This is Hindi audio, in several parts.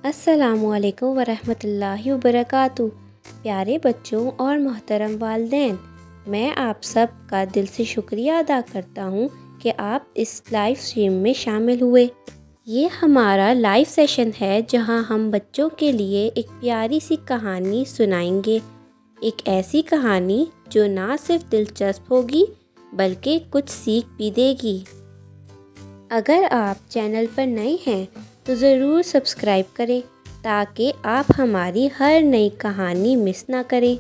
अस्सलामुअलैकुम वरहमतुल्लाहि वबरकातुहू। प्यारे बच्चों और मोहतरम वालिदैन, मैं आप सब का दिल से शुक्रिया अदा करता हूँ कि आप इस लाइव स्ट्रीम में शामिल हुए। ये हमारा लाइव सेशन है जहाँ हम बच्चों के लिए एक प्यारी सी कहानी सुनाएंगे। एक ऐसी कहानी जो ना सिर्फ दिलचस्प होगी बल्कि कुछ सीख भी देगी। अगर आप चैनल पर नए हैं तो ज़रूर सब्सक्राइब करें ताकि आप हमारी हर नई कहानी मिस ना करें।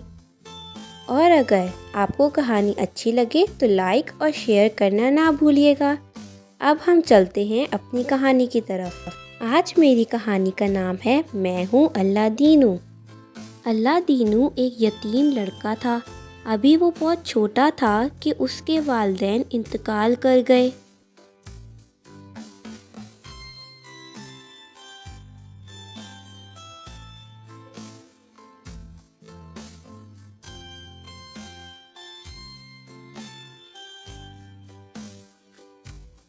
और अगर आपको कहानी अच्छी लगे तो लाइक और शेयर करना ना भूलिएगा। अब हम चलते हैं अपनी कहानी की तरफ। आज मेरी कहानी का नाम है मैं हूँ अल्लाह दीनू। अल्लाह दीनू एक यतीम लड़का था। अभी वो बहुत छोटा था कि उसके वालिदैन इंतकाल कर गए।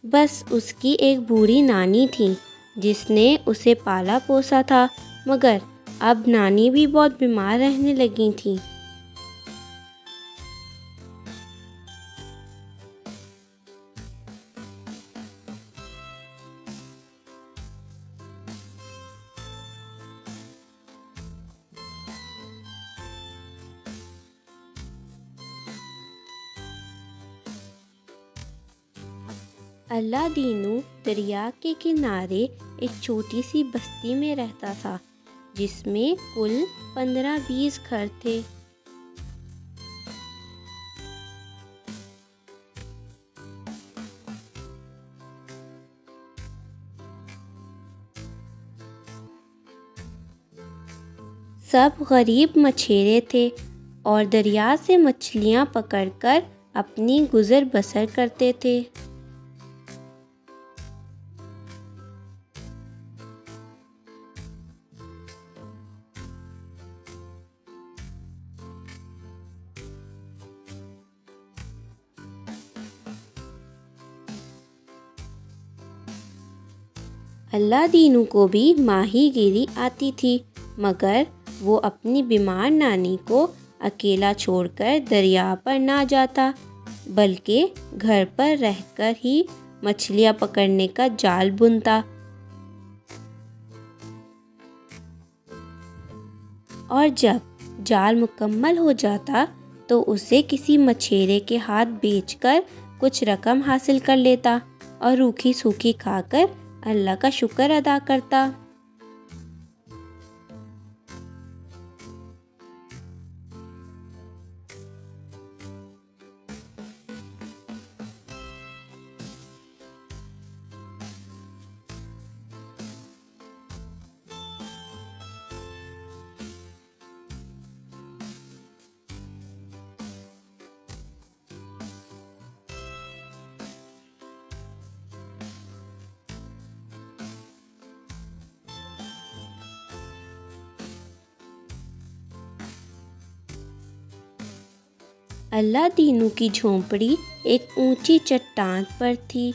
बस उसकी एक बूढ़ी नानी थी जिसने उसे पाला पोसा था, मगर अब नानी भी बहुत बीमार रहने लगी थी। अल्लाह दीनू दरिया के किनारे एक छोटी सी बस्ती में रहता था जिसमें कुल 15-20 घर थे। सब गरीब मछेरे थे और दरिया से मछलियाँ पकड़कर अपनी गुज़र बसर करते थे। अल्लाह दीनू को भी माहीगीरी आती थी, मगर वो अपनी बीमार नानी को अकेला छोड़कर दरिया पर ना जाता, बल्कि घर पर रहकर ही मछलियाँ पकड़ने का जाल बुनता। और जब जाल मुकम्मल हो जाता तो उसे किसी मछेरे के हाथ बेचकर कुछ रकम हासिल कर लेता और रूखी सूखी खाकर अल्लाह का शुक्र अदा करता। अल्लाह दीनू की झोंपड़ी एक ऊंची चट्टान पर थी,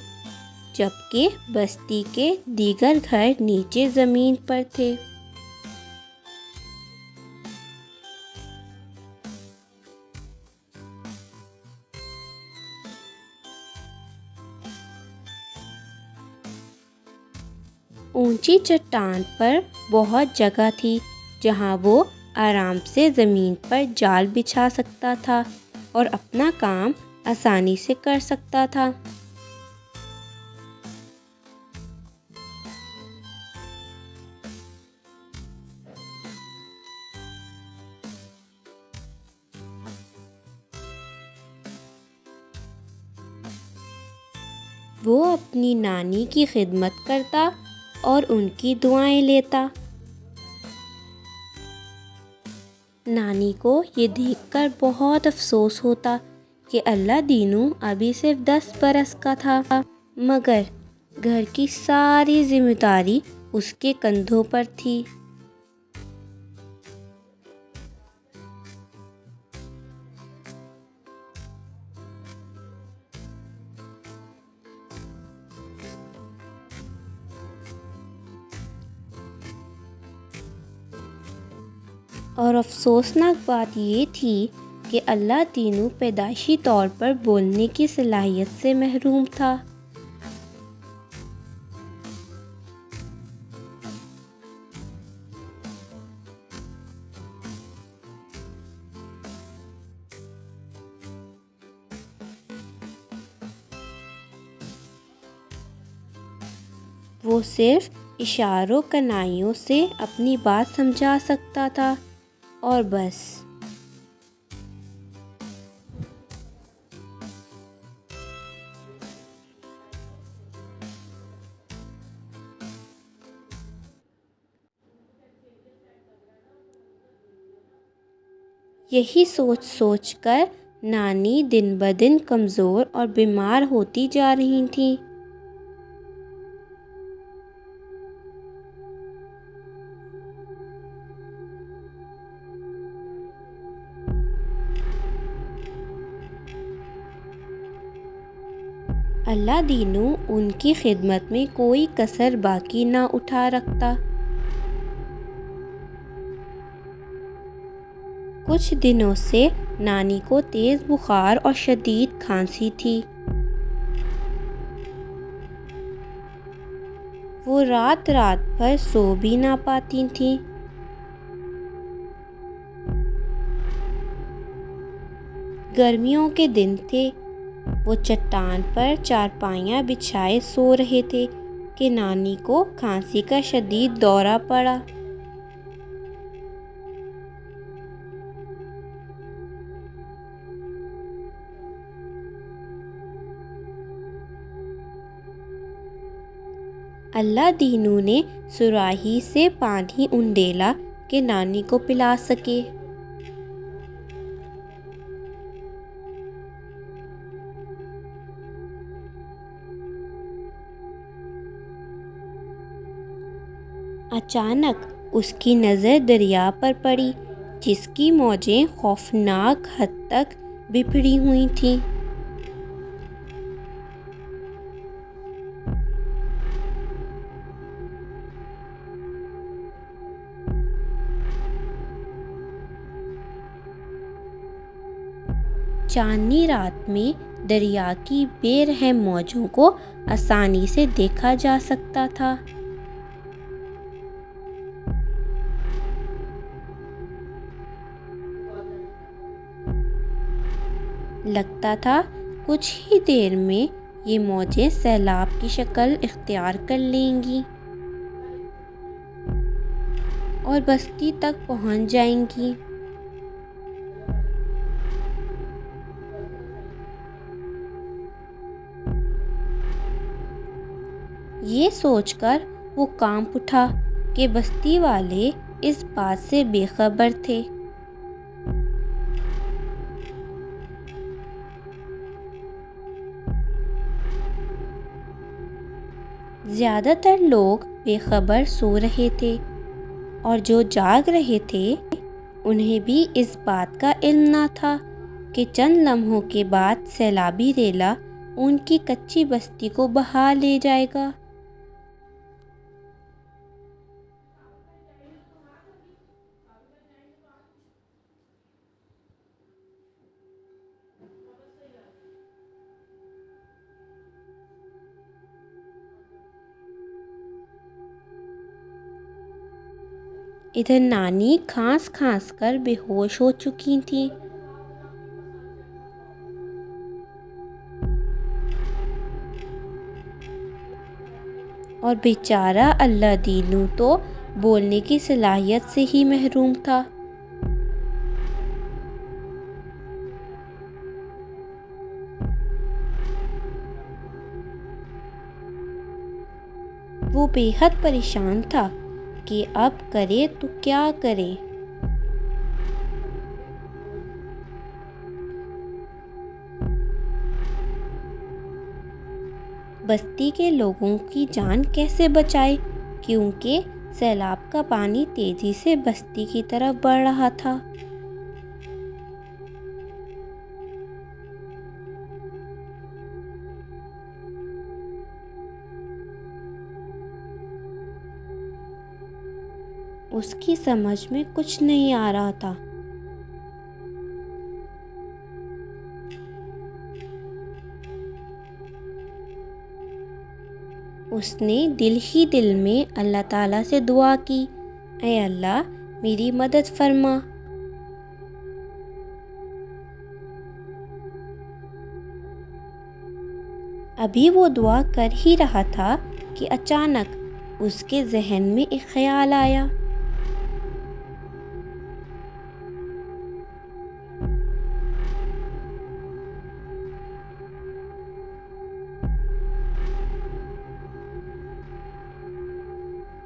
जबकि बस्ती के दीगर घर नीचे ज़मीन पर थे। ऊंची चट्टान पर बहुत जगह थी जहां वो आराम से ज़मीन पर जाल बिछा सकता था और अपना काम आसानी से कर सकता था। वो अपनी नानी की खिदमत करता और उनकी दुआएं लेता। नानी को ये देखकर बहुत अफसोस होता कि अल्लाह दीनू अभी सिर्फ 10 बरस का था, मगर घर की सारी जिम्मेदारी उसके कंधों पर थी। और अफसोसनाक बात ये थी कि अल्लाह दीनू पैदाइशी तौर पर बोलने की सलाहियत से महरूम था। वो सिर्फ इशारों कनाइयों से अपनी बात समझा सकता था और बस। यही सोच सोच कर नानी दिन ब दिन कमज़ोर और बीमार होती जा रही थी। अल्लाह दीनू उनकी खिदमत में कोई कसर बाकी ना उठा रखता। कुछ दिनों से नानी को तेज़ बुखार और शदीद खांसी थी। वो रात रात भर सो भी ना पाती थीं। गर्मियों के दिन थे। वो चट्टान पर चारपाइयाँ बिछाए सो रहे थे कि नानी को खांसी का शदीद दौरा पड़ा। अल्लाह दीनू ने सुराही से पानी उंडेला कि नानी को पिला सके। अचानक उसकी नज़र दरिया पर पड़ी, जिसकी मौजें खौफनाक हद तक बिखरी हुई थीं। चांदनी रात में दरिया की बेरहम मौजों को आसानी से देखा जा सकता था। लगता था कुछ ही देर में ये मौजें सैलाब की शक्ल इख्तियार कर लेंगी और बस्ती तक पहुंच जाएंगी। ये सोचकर वो कांप उठा कि बस्ती वाले इस बात से बेखबर थे। ज़्यादातर लोग बेखबर सो रहे थे और जो जाग रहे थे उन्हें भी इस बात का इल्म ना था कि चंद लम्हों के बाद सैलाबी रेला उनकी कच्ची बस्ती को बहा ले जाएगा। इधर नानी खांस खांस कर बेहोश हो चुकी थी। और बेचारा अल्लाह दीनू तो बोलने की सलाहियत से ही महरूम था। वो बेहद परेशान था कि अब करे तो क्या करे। बस्ती के लोगों की जान कैसे बचाए, क्योंकि सैलाब का पानी तेजी से बस्ती की तरफ बढ़ रहा था। उसकी समझ में कुछ नहीं आ रहा था। उसने दिल ही दिल में अल्लाह ताला से दुआ की, ऐ अल्लाह मेरी मदद फरमा। अभी वो दुआ कर ही रहा था कि अचानक उसके जहन में एक ख्याल आया।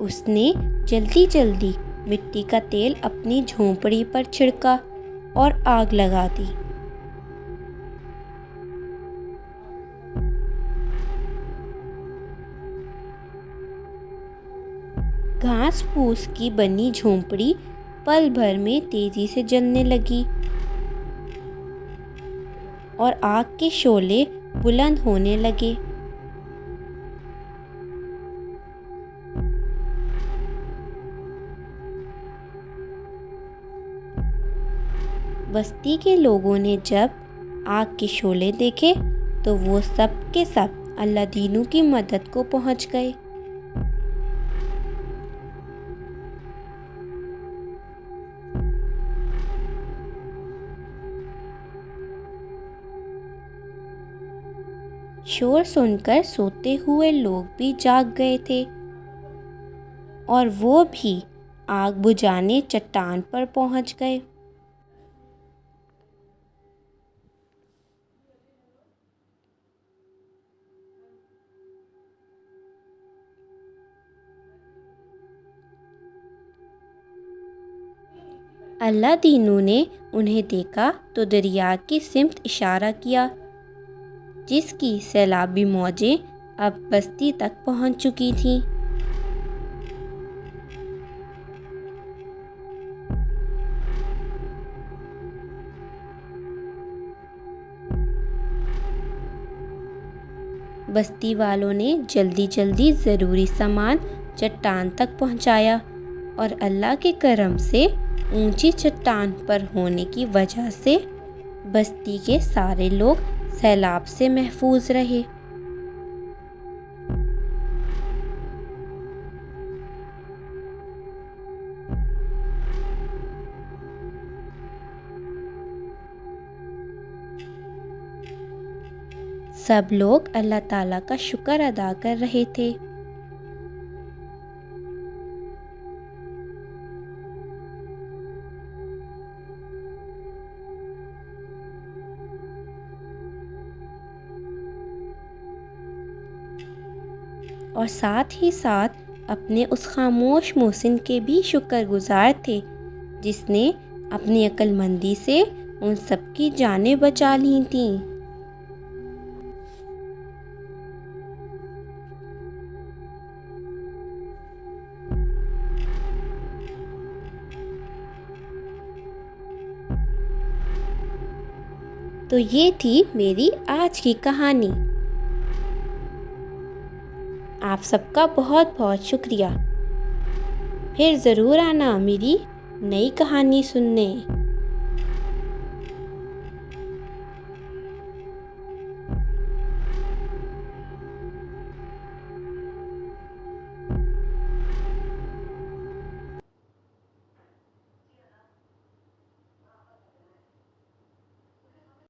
उसने जल्दी जल्दी मिट्टी का तेल अपनी झोंपड़ी पर छिड़का और आग लगा दी। घास फूस की बनी झोंपड़ी पल भर में तेजी से जलने लगी और आग के शोले बुलंद होने लगे। बस्ती के लोगों ने जब आग के शोले देखे तो वो सब के सब अल्लाह दीनू की मदद को पहुंच गए। शोर सुनकर सोते हुए लोग भी जाग गए थे और वो भी आग बुझाने चट्टान पर पहुंच गए। अल्लाह दीनू ने उन्हें देखा तो दरिया की सिमत इशारा किया, जिसकी सैलाबी मौजें अब बस्ती तक पहुंच चुकी थीं। बस्ती वालों ने जल्दी जल्दी ज़रूरी सामान चट्टान तक पहुंचाया और अल्लाह के करम से ऊंची चट्टान पर होने की वजह से बस्ती के सारे लोग सैलाब से महफूज रहे। सब लोग अल्लाह ताला का शुक्र अदा कर रहे थे। और साथ ही साथ अपने उस खामोश मोहसिन के भी शुक्रगुजार थे, जिसने अपनी अक्लमंदी से उन सबकी जानें बचा ली थीं। तो ये थी मेरी आज की कहानी। आप सबका बहुत बहुत शुक्रिया। फिर ज़रूर आना मेरी नई कहानी सुनने।